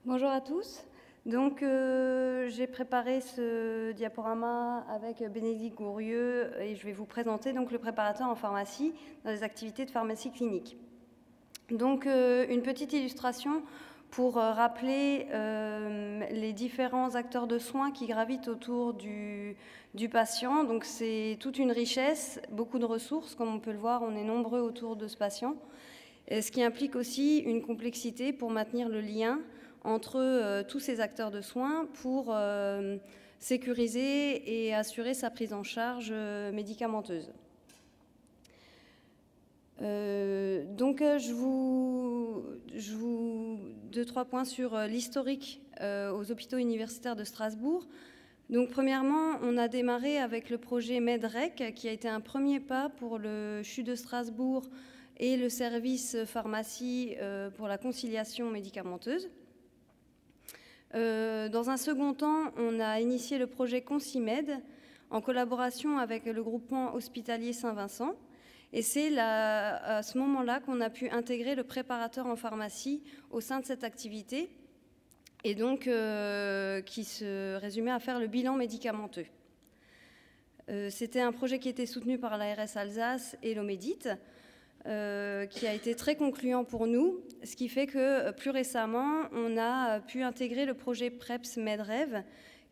Bonjour à tous. Donc, j'ai préparé ce diaporama avec Bénédicte Gourieux et je vais vous présenter donc, le préparateur en pharmacie dans les activités de pharmacie clinique. Donc, une petite illustration pour rappeler les différents acteurs de soins qui gravitent autour du patient. Donc, c'est toute une richesse, beaucoup de ressources. Comme on peut le voir, on est nombreux autour de ce patient. Ce qui implique aussi une complexité pour maintenir le lien entre tous ces acteurs de soins pour sécuriser et assurer sa prise en charge médicamenteuse. Donc, je vous 2-3 points sur l'historique aux hôpitaux universitaires de Strasbourg. Donc, premièrement, on a démarré avec le projet MEDREC, qui a été un premier pas pour le CHU de Strasbourg et le service pharmacie pour la conciliation médicamenteuse. Dans un second temps, on a initié le projet Concimed en collaboration avec le groupement hospitalier Saint-Vincent. Et c'est à ce moment-là qu'on a pu intégrer le préparateur en pharmacie au sein de cette activité, et donc qui se résumait à faire le bilan médicamenteux. C'était un projet qui était soutenu par l'ARS Alsace et l'Omédite, qui a été très concluant pour nous, ce qui fait que plus récemment, on a pu intégrer le projet PREPS MEDREV,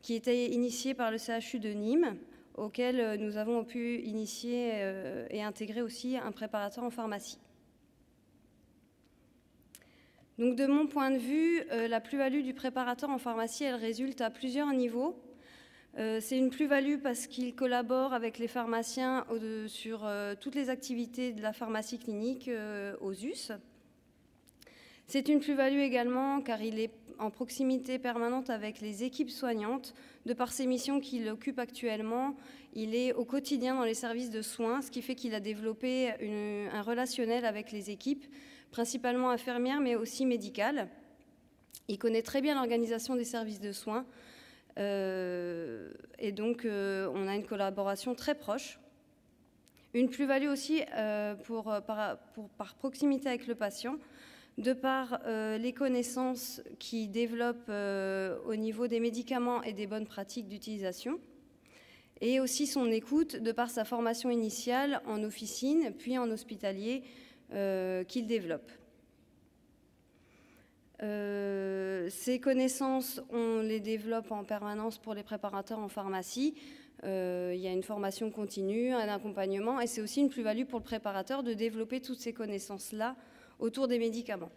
qui était initié par le CHU de Nîmes, auquel nous avons pu initier et intégrer aussi un préparateur en pharmacie. Donc, de mon point de vue, la plus-value du préparateur en pharmacie, elle résulte à plusieurs niveaux. C'est une plus-value parce qu'il collabore avec les pharmaciens sur toutes les activités de la pharmacie clinique aux US. C'est une plus-value également car il est en proximité permanente avec les équipes soignantes. De par ses missions qu'il occupe actuellement, il est au quotidien dans les services de soins, ce qui fait qu'il a développé un relationnel avec les équipes, principalement infirmières mais aussi médicales. Il connaît très bien l'organisation des services de soins. Et donc, on a une collaboration très proche. Une plus-value aussi par proximité avec le patient, de par les connaissances qu'il développe au niveau des médicaments et des bonnes pratiques d'utilisation, et aussi son écoute, de par sa formation initiale en officine, puis en hospitalier qu'il développe. Ces connaissances, on les développe en permanence pour les préparateurs en pharmacie. Il y a une formation continue, un accompagnement, et c'est aussi une plus-value pour le préparateur de développer toutes ces connaissances-là autour des médicaments.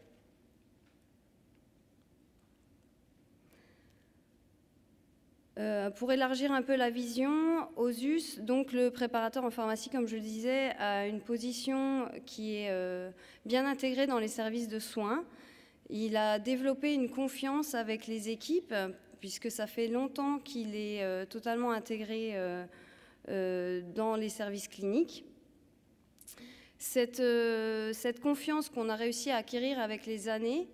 Pour élargir un peu la vision, aux US, donc le préparateur en pharmacie, comme je le disais, a une position qui est bien intégrée dans les services de soins. Il a développé une confiance avec les équipes, puisque ça fait longtemps qu'il est totalement intégré dans les services cliniques. Cette confiance qu'on a réussi à acquérir avec les années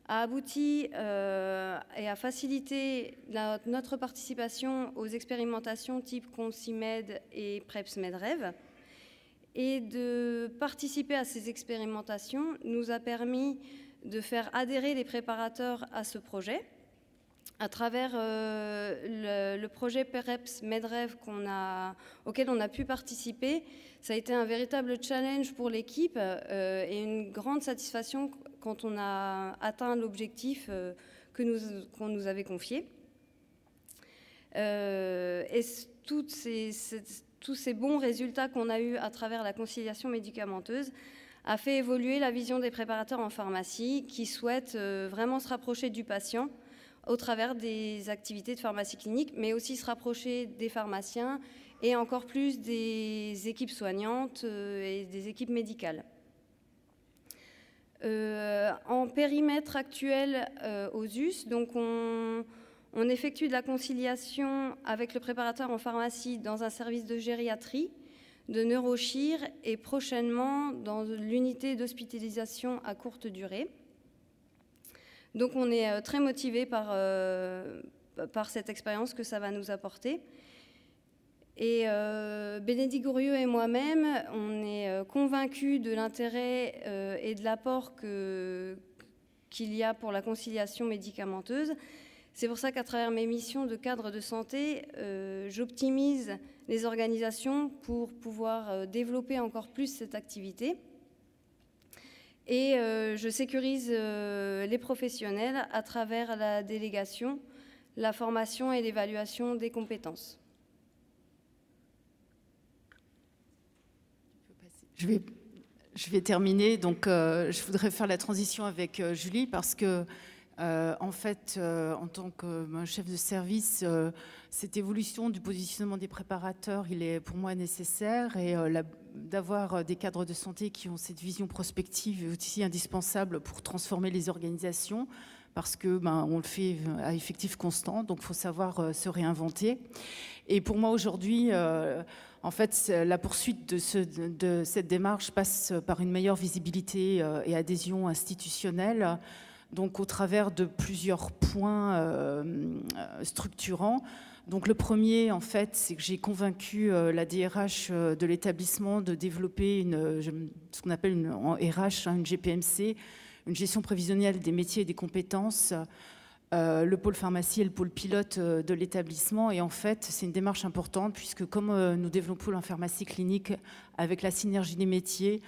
a abouti et a facilité notre participation aux expérimentations type Concimed et PREPS MEDREV. Et de participer à ces expérimentations nous a permis de faire adhérer les préparateurs à ce projet. À travers le projet PREPS MEDREV auquel on a pu participer, ça a été un véritable challenge pour l'équipe et une grande satisfaction quand on a atteint l'objectif qu'on nous avait confié. Et tous ces bons résultats qu'on a eus à travers la conciliation médicamenteuse a fait évoluer la vision des préparateurs en pharmacie qui souhaitent vraiment se rapprocher du patient au travers des activités de pharmacie clinique, mais aussi se rapprocher des pharmaciens et encore plus des équipes soignantes et des équipes médicales. En périmètre actuel aux US, donc on effectue de la conciliation avec le préparateur en pharmacie dans un service de gériatrie, de neurochir et prochainement dans l'unité d'hospitalisation à courte durée. Donc on est très motivés par cette expérience que ça va nous apporter. Et Bénédicte Gourieux et moi-même, on est convaincus de l'intérêt et de l'apport qu'il y a pour la conciliation médicamenteuse. C'est pour ça qu'à travers mes missions de cadre de santé, j'optimise les organisations pour pouvoir développer encore plus cette activité. Et je sécurise les professionnels à travers la délégation, la formation et l'évaluation des compétences. Je vais terminer. Donc, je voudrais faire la transition avec Julie parce que, en fait, en tant que chef de service, cette évolution du positionnement des préparateurs, il est pour moi nécessaire et d'avoir des cadres de santé qui ont cette vision prospective est aussi indispensable pour transformer les organisations parce que on le fait à effectif constant, donc il faut savoir se réinventer. Et pour moi aujourd'hui, en fait, la poursuite de cette démarche passe par une meilleure visibilité et adhésion institutionnelle, donc au travers de plusieurs points structurants. Donc le premier, en fait, c'est que j'ai convaincu la DRH de l'établissement de développer ce qu'on appelle en RH une GPMC, une gestion prévisionnelle des métiers et des compétences, le pôle pharmacie et le pôle pilote de l'établissement. Et en fait, c'est une démarche importante puisque comme nous développons la pharmacie clinique avec la synergie des métiers,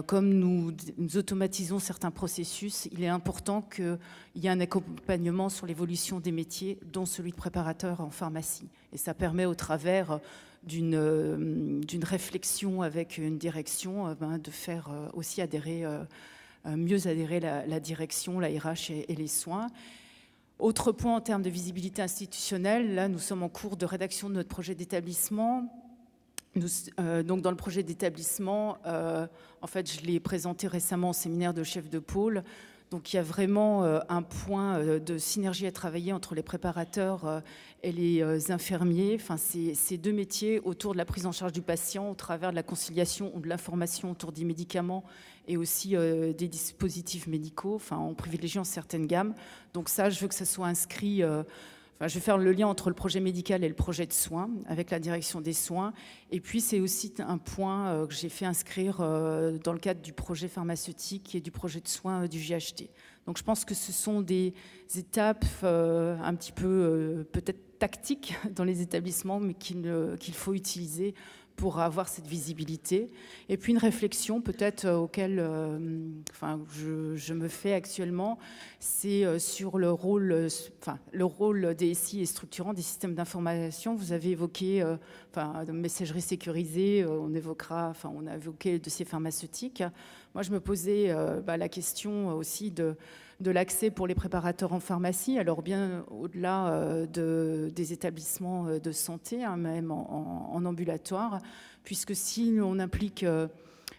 comme nous automatisons certains processus, il est important qu'il y ait un accompagnement sur l'évolution des métiers, dont celui de préparateur en pharmacie. Et ça permet au travers d'une réflexion avec une direction de faire aussi mieux adhérer la direction, la RH et les soins. Autre point en termes de visibilité institutionnelle, là nous sommes en cours de rédaction de notre projet d'établissement. Donc dans le projet d'établissement, en fait je l'ai présenté récemment au séminaire de chefs de pôle. Donc il y a vraiment un point de synergie à travailler entre les préparateurs et les infirmiers. Enfin, ces deux métiers autour de la prise en charge du patient au travers de la conciliation ou de l'information autour des médicaments et aussi des dispositifs médicaux, enfin, en privilégiant certaines gammes. Donc ça, je veux que ça soit inscrit... je vais faire le lien entre le projet médical et le projet de soins, avec la direction des soins. Et puis, c'est aussi un point que j'ai fait inscrire dans le cadre du projet pharmaceutique et du projet de soins du GHT. Donc, je pense que ce sont des étapes un petit peu peut-être tactiques dans les établissements, mais qu'il faut utiliser pour avoir cette visibilité. Et puis une réflexion peut-être auquel je me fais actuellement, c'est sur le rôle des SI et structurant des systèmes d'information. Vous avez évoqué de messagerie sécurisée, on a évoqué le dossier pharmaceutique. Moi, je me posais la question aussi de l'accès pour les préparateurs en pharmacie, alors bien au-delà des établissements de santé, même en ambulatoire, puisque si on implique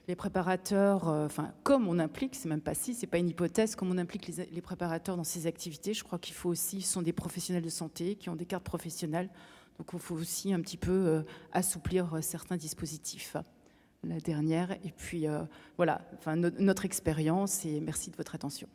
les préparateurs, comme on implique, c'est même pas si, c'est pas une hypothèse, comme on implique les préparateurs dans ces activités, je crois qu'il faut aussi, ce sont des professionnels de santé qui ont des cartes professionnelles, donc il faut aussi un petit peu assouplir certains dispositifs. La dernière, et puis voilà, notre expérience, et merci de votre attention.